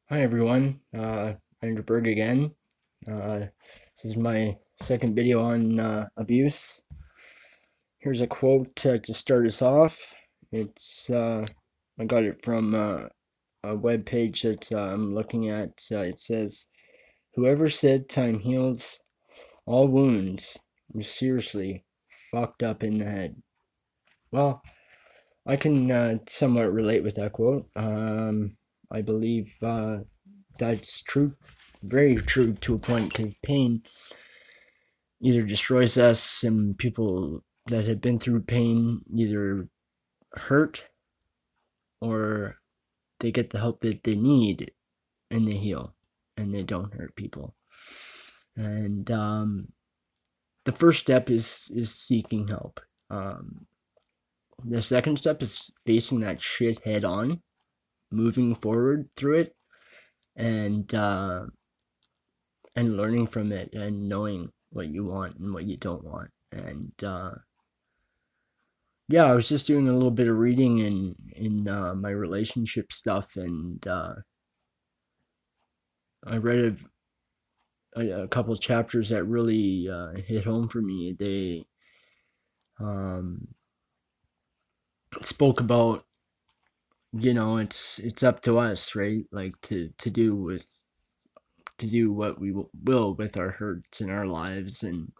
Hi everyone, Andrew Berg again. This is my second video on abuse. Here's a quote to start us off. I got it from a web page that I'm looking at. It says, "Whoever said time heals all wounds was seriously fucked up in the head." Well, I can somewhat relate with that quote. I believe that's true, very true to a point, because pain either destroys us, and people that have been through pain either hurt or they get the help that they need and they heal and they don't hurt people. And the first step is seeking help. The second step is facing that shit head on, moving forward through it, and learning from it and knowing what you want and what you don't want. And yeah, I was just doing a little bit of reading in my relationship stuff, and I read a couple of chapters that really hit home for me. They um, spoke about, it's up to us, right? Like to do what we will with our hurts in our lives, and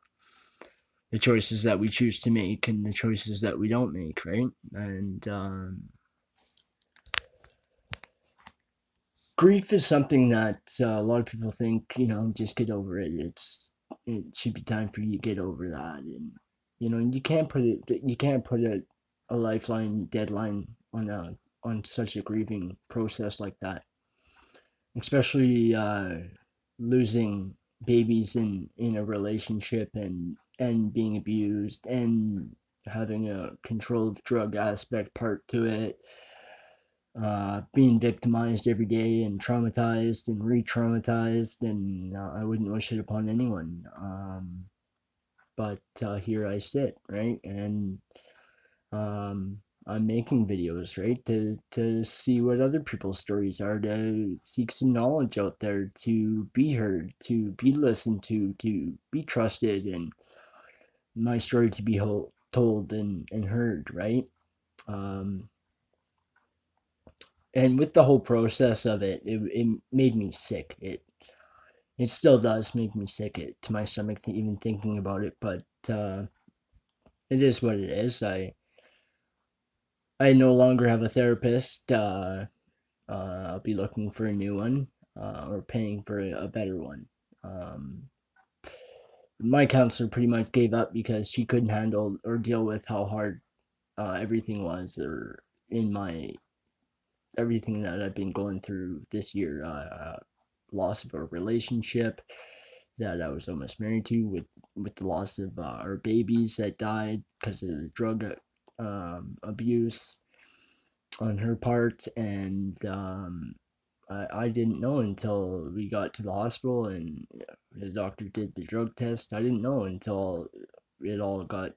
the choices that we choose to make and the choices that we don't make, right? And grief is something that a lot of people think, just get over it. It should be time for you to get over that, and you can't put a lifeline deadline on such a grieving process like that, especially losing babies in a relationship, and being abused, and having a controlled drug aspect part to it, being victimized every day and traumatized and re-traumatized, and I wouldn't wish it upon anyone. But here I sit, right, and um, I'm making videos, right, to see what other people's stories are, to seek some knowledge out there, to be heard, to be listened to be trusted, and my story to be told and heard, right? Um, and with the whole process of it made me sick. It still does make me sick to my stomach even thinking about it, but it is what it is. I no longer have a therapist. I'll be looking for a new one, or paying for a better one. Um, my counselor pretty much gave up because she couldn't handle or deal with how hard everything was, or in my everything that I've been going through this year. Loss of a relationship that I was almost married to, with the loss of our babies that died because of the drug abuse on her part, and I didn't know until we got to the hospital and the doctor did the drug test. I didn't know until it all got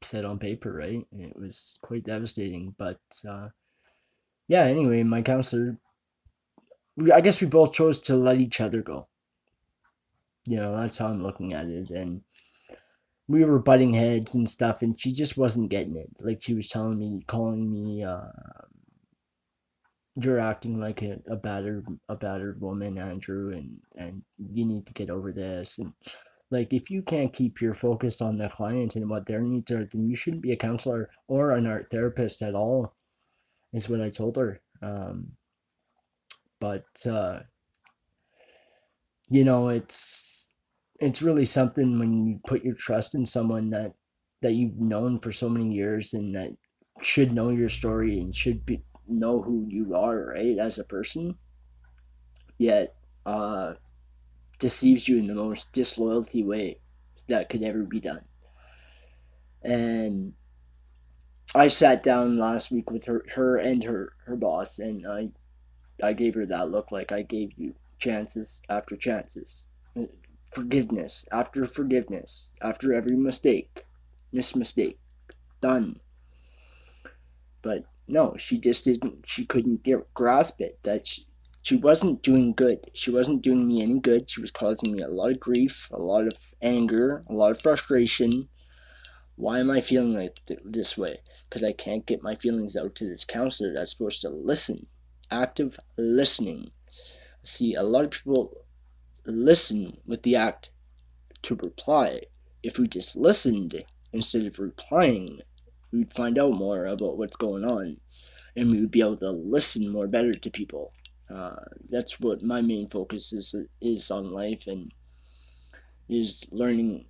set on paper, right? It was quite devastating, but yeah. Anyway, my counselor, I guess we both chose to let each other go. That's how I'm looking at it, and we were butting heads and stuff, and she just wasn't getting it. Like, she was calling me, "You're acting like a battered woman, Andrew, and you need to get over this." And like, if you can't keep your focus on the client and what their needs are, then you shouldn't be a counselor or an art therapist at all. Is what I told her. But it's really something when you put your trust in someone that you've known for so many years, and that should know your story and know who you are, right, as a person, yet deceives you in the most disloyalty way that could ever be done. And I sat down last week with her and her boss, and I gave her that look, like, I gave you chances after chances, forgiveness after forgiveness, after every mistake done. But no, she just didn't. She couldn't grasp it. She wasn't doing good. She wasn't doing me any good. She was causing me a lot of grief, a lot of anger, a lot of frustration. Why am I feeling like this way? Because I can't get my feelings out to this counselor that's supposed to listen. Active listening. See, a lot of people listen with the act to reply. If we just listened instead of replying, we'd find out more about what's going on, and we would be able to listen more better to people. That's what my main focus is on life, and is learning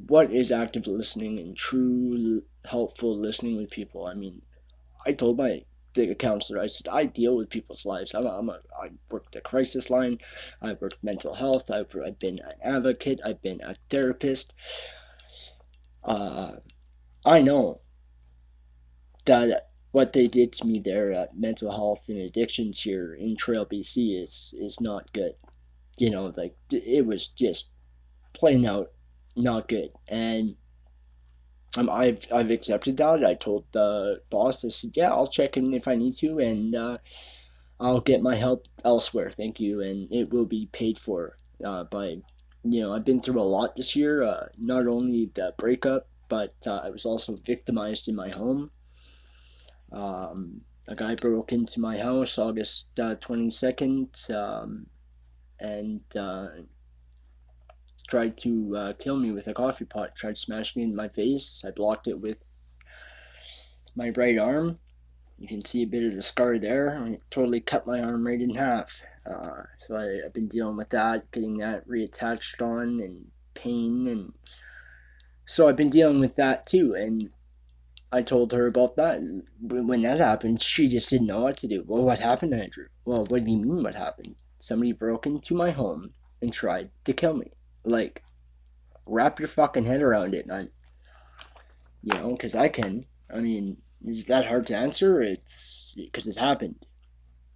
what is active listening and true helpful listening with people. I mean, I told my counselor, I said, I deal with people's lives. I worked the crisis line. I've worked mental health. I've been an advocate. I've been a therapist. I know that what they did to me there at mental health and addictions here in Trail, BC is not good. You know, like, it was just plain out not good. And I've accepted that. I told the boss, I said, yeah, I'll check in if I need to, and I'll get my help elsewhere. Thank you, and it will be paid for by. I've been through a lot this year. Not only the breakup, but I was also victimized in my home. A guy broke into my house August 22nd, and tried to kill me with a coffee pot, tried to smash me in my face. I blocked it with my right arm. You can see a bit of the scar there. I totally cut my arm right in half. So I've been dealing with that, getting that reattached on, and pain, and so I've been dealing with that too. And I told her about that. When that happened, she just didn't know what to do. Well, what happened, Andrew? Well, what do you mean what happened? Somebody broke into my home and tried to kill me. Like, wrap your fucking head around it, man. Because I can. I mean, is that hard to answer? It's because it's happened.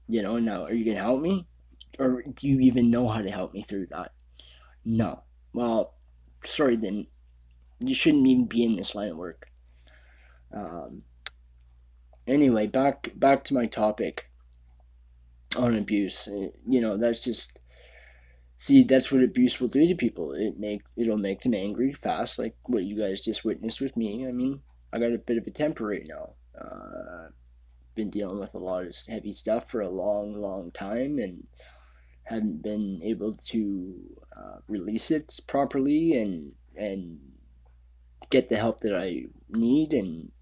Now, are you going to help me? Or do you even know how to help me through that? No. Well, sorry then. You shouldn't even be in this line of work. Anyway, back to my topic on abuse. That's just... See, that's what abuse will do to people. It'll make them angry fast, like what you guys just witnessed with me. I mean, I got a bit of a temper right now. Been dealing with a lot of heavy stuff for a long, long time, and haven't been able to release it properly and get the help that I need. And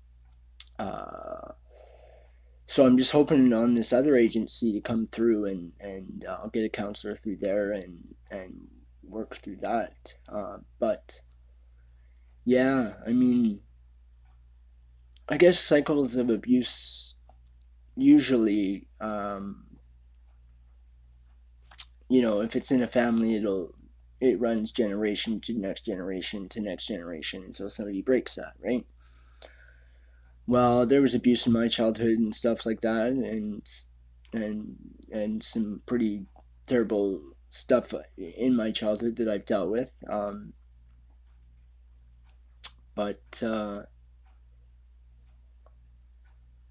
so I'm just hoping on this other agency to come through, and I'll get a counselor through there and work through that. But yeah, I mean, I guess cycles of abuse usually, if it's in a family, it runs generation to next generation to next generation until somebody breaks that, right? Well, there was abuse in my childhood and stuff like that, and some pretty terrible stuff in my childhood that I've dealt with. But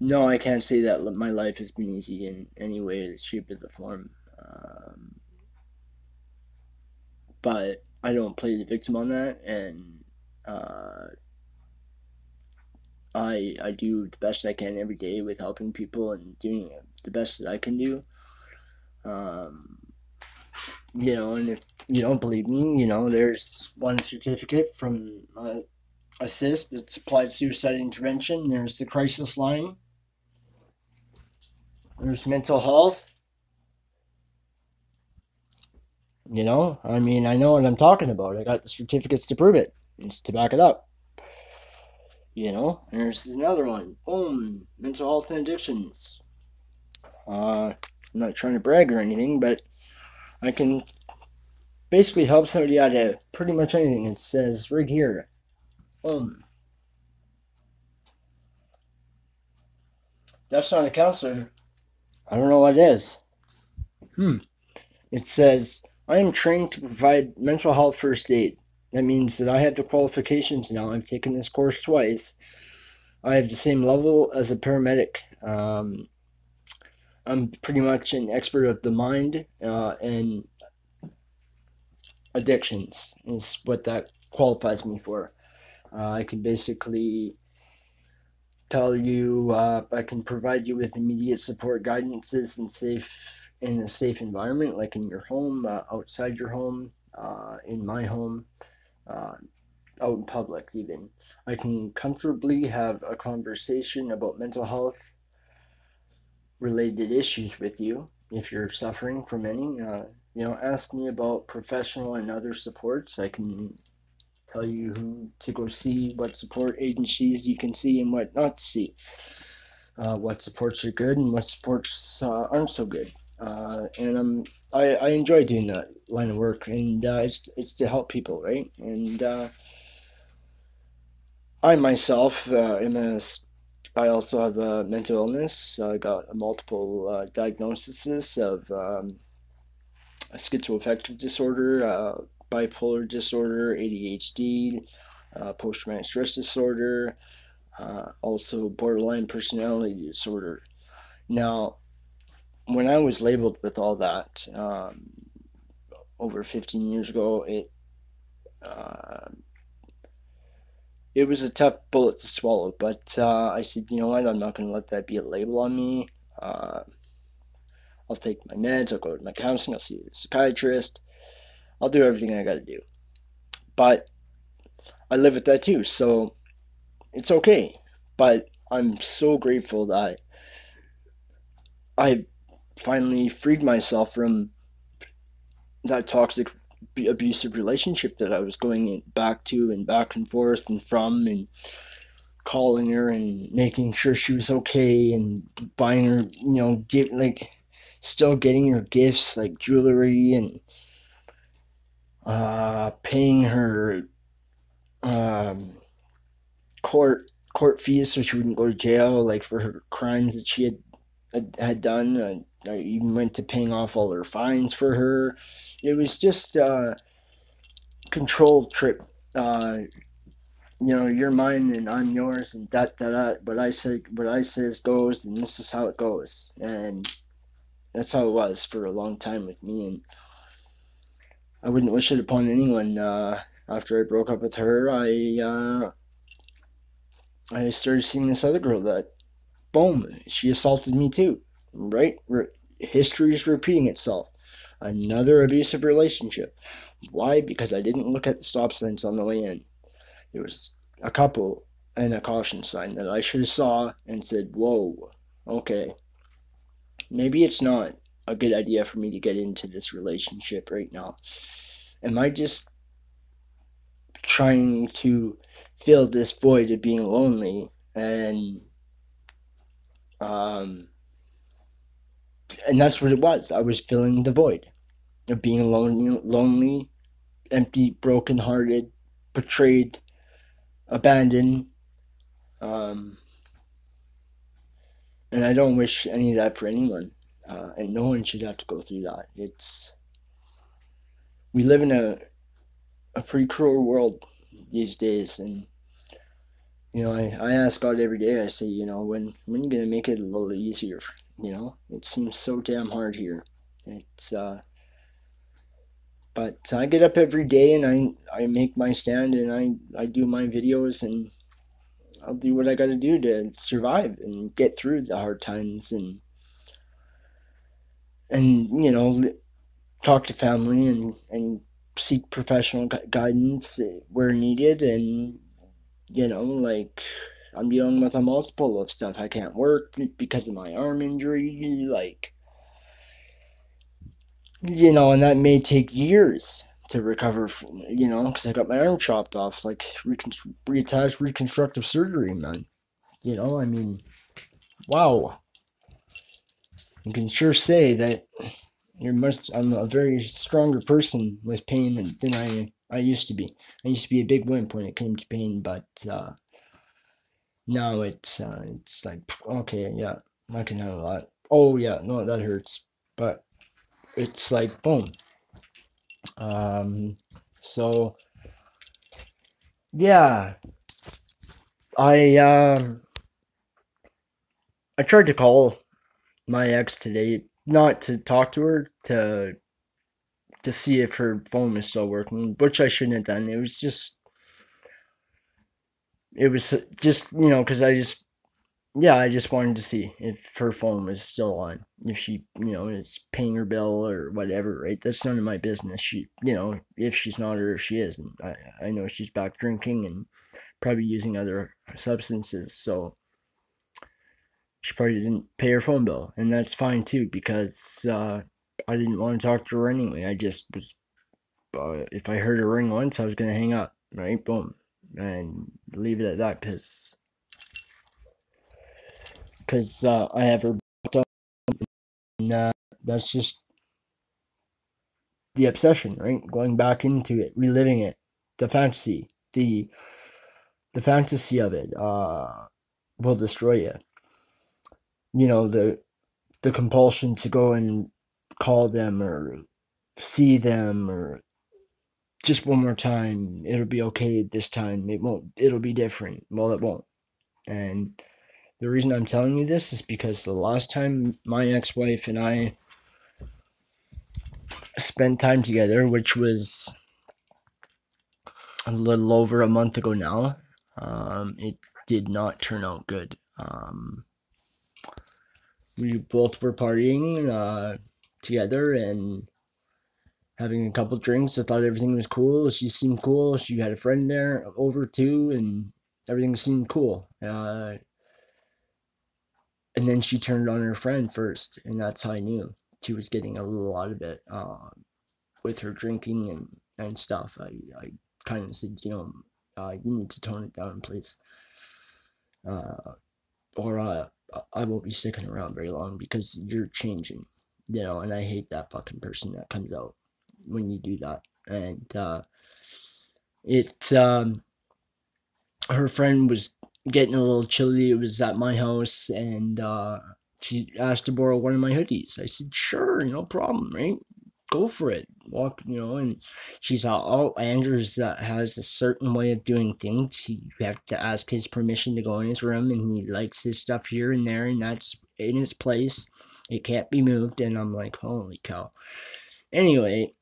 no, I can't say that my life has been easy in any way, shape, or the form. But I don't play the victim on that, and I do the best I can every day with helping people and doing the best that I can do. And if you don't believe me, there's one certificate from ASSIST, it's Applied Suicide Intervention. There's the crisis line. There's mental health. I mean, I know what I'm talking about. I got the certificates to prove it. It's to back it up. And there's another one. Boom. Mental health and addictions. I'm not trying to brag or anything, but I can basically help somebody out of pretty much anything. It says right here. Boom. That's not a counselor. I don't know what it is. It says, I am trained to provide mental health first aid. That means that I have the qualifications now. I've taken this course twice. I have the same level as a paramedic. I'm pretty much an expert of the mind and addictions is what that qualifies me for. I can basically tell you, I can provide you with immediate support guidances and safe in a safe environment, like in your home, outside your home, in my home, uh, out in public even. I can comfortably have a conversation about mental health related issues with you if you're suffering from any. Ask me about professional and other supports. I can tell you who to go see, what support agencies you can see, and what not to see. What supports are good and what supports aren't so good. I enjoy doing that line of work, and it's to help people, right? And I myself I also have a mental illness. I got a multiple diagnoses of schizoaffective disorder, bipolar disorder, ADHD, post-traumatic stress disorder, also borderline personality disorder. Now, when I was labeled with all that over 15 years ago, uh, it was a tough bullet to swallow. But I said, you know what? I'm not going to let that be a label on me. I'll take my meds. I'll go to my counseling. I'll see a psychiatrist. I'll do everything I got to do. But I live with that too, so it's okay. But I'm so grateful that I finally freed myself from that toxic abusive relationship that I was going back to and back and forth and from, and calling her and making sure she was okay and buying her, still getting her gifts like jewelry and paying her um, court fees so she wouldn't go to jail, like for her crimes that she had done. I even went to paying off all her fines for her. It was just a control trip. You're mine and I'm yours, and that. What I says goes, and this is how it goes, and that's how it was for a long time with me. And I wouldn't wish it upon anyone. After I broke up with her, I started seeing this other girl that, boom, she assaulted me too. Right? History is repeating itself. Another abusive relationship. Why? Because I didn't look at the stop signs on the way in. There was a couple and a caution sign that I should have saw and said, whoa, okay, maybe it's not a good idea for me to get into this relationship right now. Am I just trying to fill this void of being lonely? And that's what it was. I was filling the void of being lonely, empty, broken-hearted, betrayed, abandoned. Um, and I don't wish any of that for anyone. And no one should have to go through that. We live in a pretty cruel world these days, and I ask God every day. I say, when are you gonna make it a little easier? It seems so damn hard here. It's But I get up every day and I make my stand and I do my videos and I'll do what I got to do to survive and get through the hard times and talk to family and seek professional guidance where needed. And like, I'm dealing with a multiple of stuff. I can't work because of my arm injury, like, and that may take years to recover from, because I got my arm chopped off, like reattached reconstructive surgery, man. I mean, wow. You can sure say that I'm a very stronger person with pain than I used to be. I used to be a big wimp when it came to pain, but now it's like, okay, yeah, I can handle that. Oh yeah, no, that hurts, but it's like boom. So yeah, I I tried to call my ex today, not to talk to her, to see if her phone was still working, which I shouldn't have done. It was just, because I just wanted to see if her phone was still on, if she, is paying her bill or whatever, right? That's none of my business. She, if she's not or if she is. And I know she's back drinking and probably using other substances, so she probably didn't pay her phone bill. And that's fine too, because I didn't want to talk to her anyway. I just was, if I heard her ring once, I was going to hang up, right? Boom. And leave it at that, because I have her blocked up, and that's just the obsession, right? Going back into it, reliving it, the fantasy, the fantasy of it will destroy you. The compulsion to go and call them or see them or just one more time. It'll be okay this time. It won't. It'll be different. Well, it won't. And the reason I'm telling you this is because the last time my ex-wife and I spent time together, which was a little over a month ago now, it did not turn out good. We both were partying together and having a couple drinks. I thought everything was cool. She seemed cool. She had a friend there over too, and everything seemed cool. And then she turned on her friend first, and that's how I knew she was getting a little out of it with her drinking and stuff. I kind of said, you need to tone it down, please, or I won't be sticking around very long because you're changing, and I hate that fucking person that comes out when you do that. And her friend was getting a little chilly. It was at my house, and she asked to borrow one of my hoodies. I said, sure, no problem, right? Go for it. Walk, and she's all, Andrews has a certain way of doing things. You have to ask his permission to go in his room, and he likes his stuff here and there, and that's in its place. It can't be moved. And I'm like, holy cow. Anyway,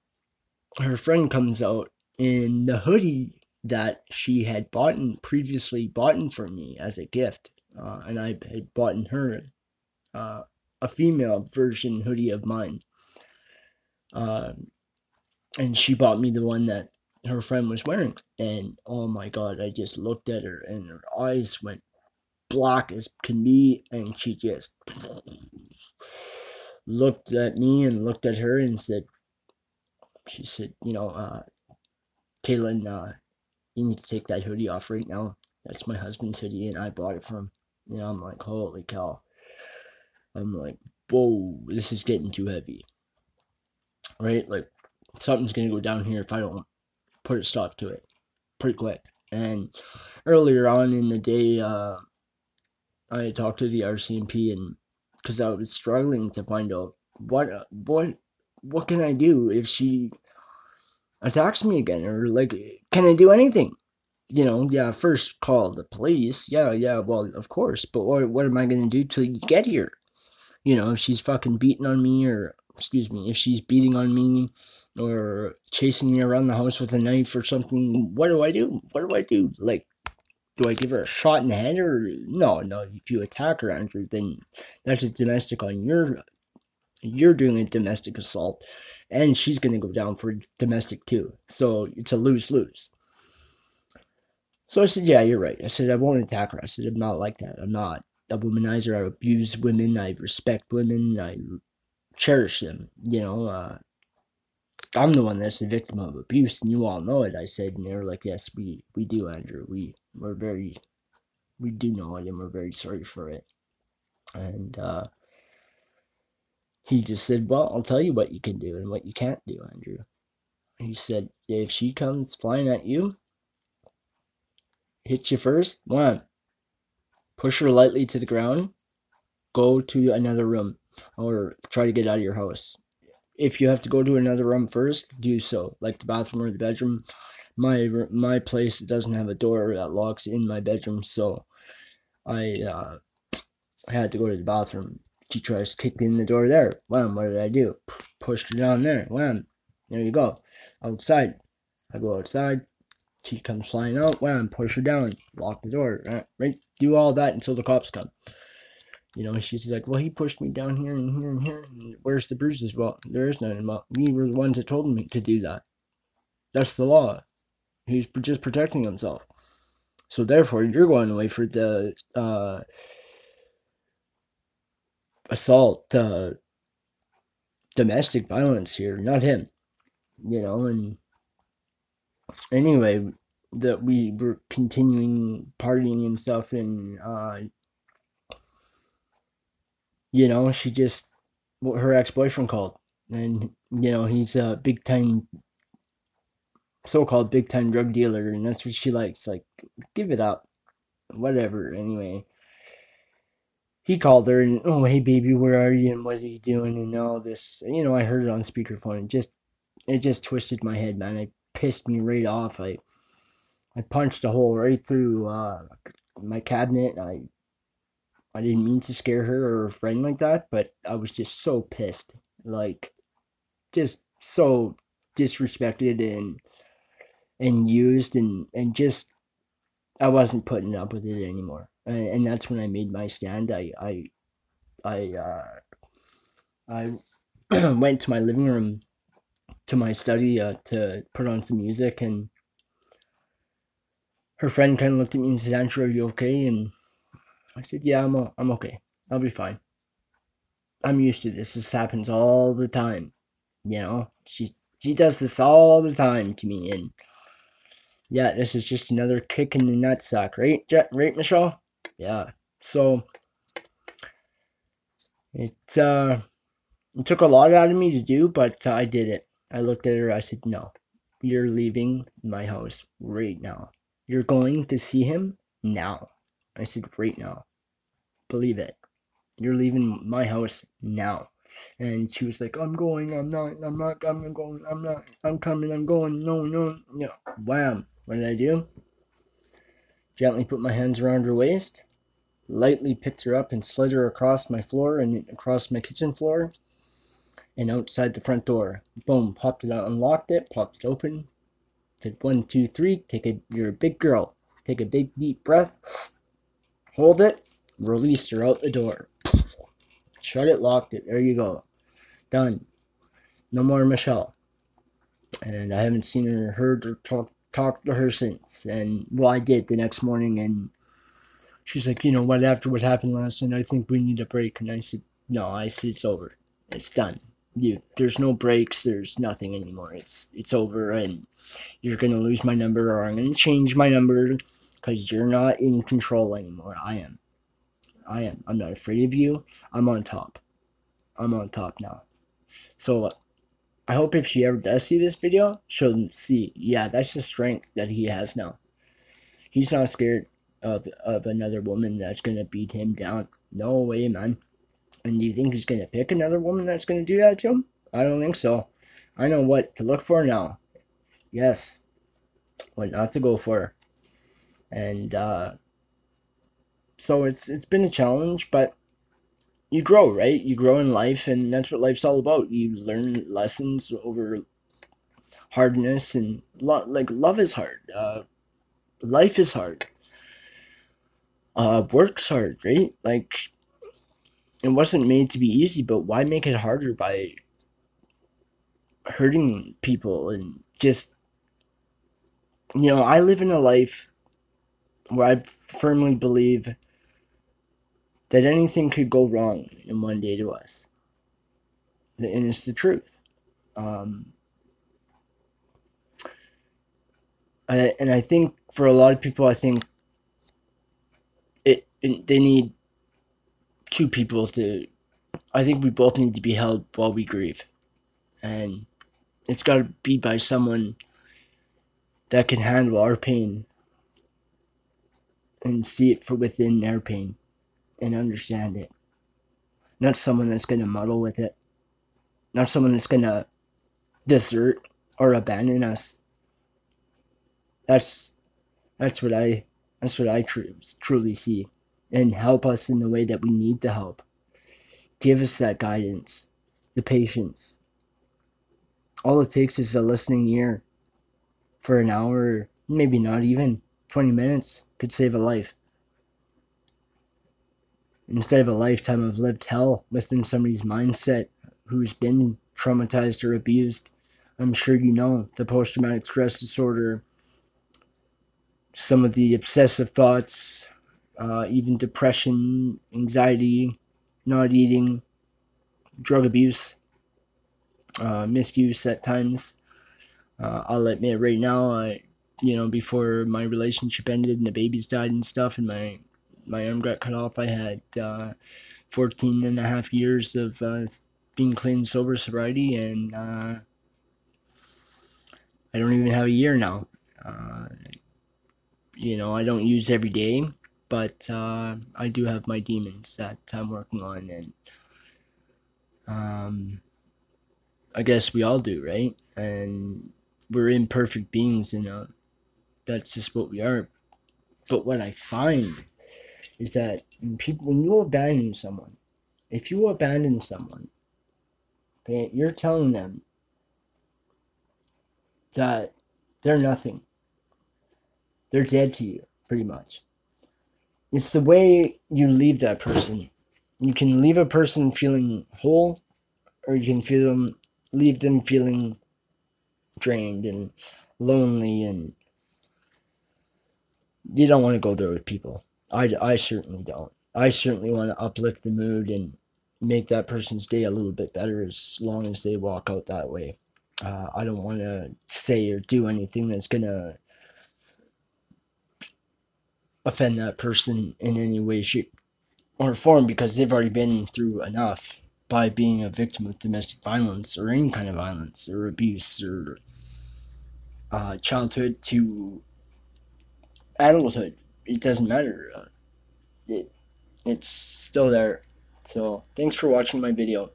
her friend comes out in the hoodie that she had previously bought for me as a gift, and I had bought her a female version hoodie of mine, and she bought me the one that her friend was wearing. And oh my god, I just looked at her and her eyes went black as can be, and she just looked at me and looked at her and said, Caitlin, you need to take that hoodie off right now. That's my husband's hoodie, and I bought it from him. I'm like, holy cow. I'm like, whoa, this is getting too heavy. Right? Like, something's going to go down here if I don't put a stop to it pretty quick. And earlier on in the day, I talked to the RCMP, and because I was struggling to find out what can I do if she attacks me again, or like, can I do anything? First call the police. Yeah, well, of course, but what am I going to do till you get here? If she's fucking beating on me, or, excuse me, if she's beating on me or chasing me around the house with a knife or something, what do I do? Like, do I give her a shot in the head? Or no, if you attack her, Andrew, then that's a domestic on you're doing a domestic assault, and she's going to go down for domestic too. So it's a lose-lose. So I said, yeah, you're right. I said, I won't attack her. I said, I'm not like that. I'm not a womanizer. I abuse women. I respect women. I cherish them. I'm the one that's the victim of abuse, and you all know it. I said, and they were like, yes, we do, Andrew. We do know it, and we're very sorry for it. And he just said, well, I'll tell you what you can do and what you can't do, Andrew. He said, if she comes flying at you, hit you first, one, push her lightly to the ground, go to another room, or try to get out of your house. If you have to go to another room first, do so, like the bathroom or the bedroom. My place doesn't have a door that locks in my bedroom, so I had to go to the bathroom. She tries kicking the door there. Wham, what did I do? Pushed her down there. Wham, there you go. Outside. I go outside. She comes flying out. Wham, push her down. Lock the door. Right? Do all that until the cops come. She's like, well, he pushed me down here and here and here. And where's the bruises? Well, there is none. Well, we were the ones that told me to do that. That's the law. He's just protecting himself. So therefore, you're going away for the assault, domestic violence here, not him. And anyway, that we were continuing partying and stuff, and she just, her ex-boyfriend called, and he's a so-called big-time drug dealer, and that's what she likes. Like, give it up, whatever. Anyway, he called her, and, oh, hey baby, where are you, and what are you doing, and all this. I heard it on speakerphone. It just twisted my head, man. It pissed me right off. I punched a hole right through my cabinet. I didn't mean to scare her or a friend like that, but I was just so pissed. Like, just so disrespected and used, and just, I wasn't putting up with it anymore. And that's when I made my stand. I went to my living room, to my study, to put on some music, and her friend kind of looked at me and said, Andrew, are you okay? And I said, yeah, I'm okay. I'll be fine. I'm used to this. This happens all the time. She does this all the time to me, and yeah, this is just another kick in the nutsack, right? Right, Michelle? Yeah. So it took a lot out of me to do, but I did it. I looked at her. I said, no, you're leaving my house right now. You're going to see him now. I said, right now. Believe it. You're leaving my house now. And she was like, I'm going, I'm not, I'm going, I'm not, I'm coming, I'm going, no. Wham. What did I do? Gently put my hands around her waist, lightly picked her up and slid her across my floor and across my kitchen floor and outside the front door. Boom, popped it out, unlocked it, popped it open. Said 1, 2, 3, you're a big girl. Take a big deep breath, hold it, released her out the door. Shut it, locked it, there you go. Done. No more Michelle. And I haven't seen her, heard, or talked to her since. And, well, I did the next morning, and she's like, after what happened last night, I think we need a break. And I said, no, it's over. It's done. There's no breaks, there's nothing anymore. It's over, and you're going to lose my number, or I'm going to change my number, because you're not in control anymore. I am. I'm not afraid of you. I'm on top. I'm on top now. So, I hope if she ever does see this video, she'll see, yeah, that's the strength that he has now. He's not scared of another woman that's going to beat him down. No way, man. And do you think he's going to pick another woman that's going to do that to him? I don't think so. I know what to look for now. Yes. What not to go for. And, so it's been a challenge, but you grow, right? You grow in life, and that's what life's all about. You learn lessons over hardness, and love is hard. Life is hard. Work's hard, right? Like, it wasn't made to be easy, but why make it harder by hurting people? And just, I live in a life where I firmly believe that anything could go wrong in one day to us. And it's the truth. And I think for a lot of people, I think they need two people to, I think we both need to be held while we grieve. And it's got to be by someone that can handle our pain and see it for within their pain and understand it. Not someone that's going to muddle with it. Not someone that's going to desert or abandon us. That's what I truly see, and help us in the way that we need to help. give us that guidance, the patience. All it takes is a listening ear for an hour, maybe not even 20 minutes, could save a life. Instead of a lifetime of lived hell within somebody's mindset who's been traumatized or abused. I'm sure you know the post-traumatic stress disorder, some of the obsessive thoughts, even depression, anxiety, not eating, drug abuse, misuse at times. I'll admit right now, before my relationship ended and the babies died and stuff, and my arm got cut off, I had 14 and a half years of being clean, sober, sobriety, and I don't even have a year now. I don't use every day, but I do have my demons that I'm working on, and I guess we all do, right? And we're imperfect beings, and that's just what we are. But what I find is that when you abandon someone, if you abandon someone, okay, you're telling them that they're nothing. They're dead to you, pretty much. It's the way you leave that person. You can leave a person feeling whole, or you can leave them feeling drained and lonely, and you don't want to go there with people. I certainly don't. I certainly want to uplift the mood and make that person's day a little bit better as long as they walk out that way. I don't want to say or do anything that's going to offend that person in any way, shape, or form, because they've already been through enough by being a victim of domestic violence or any kind of violence or abuse or childhood to adulthood. It doesn't matter. It's still there. So thanks for watching my video.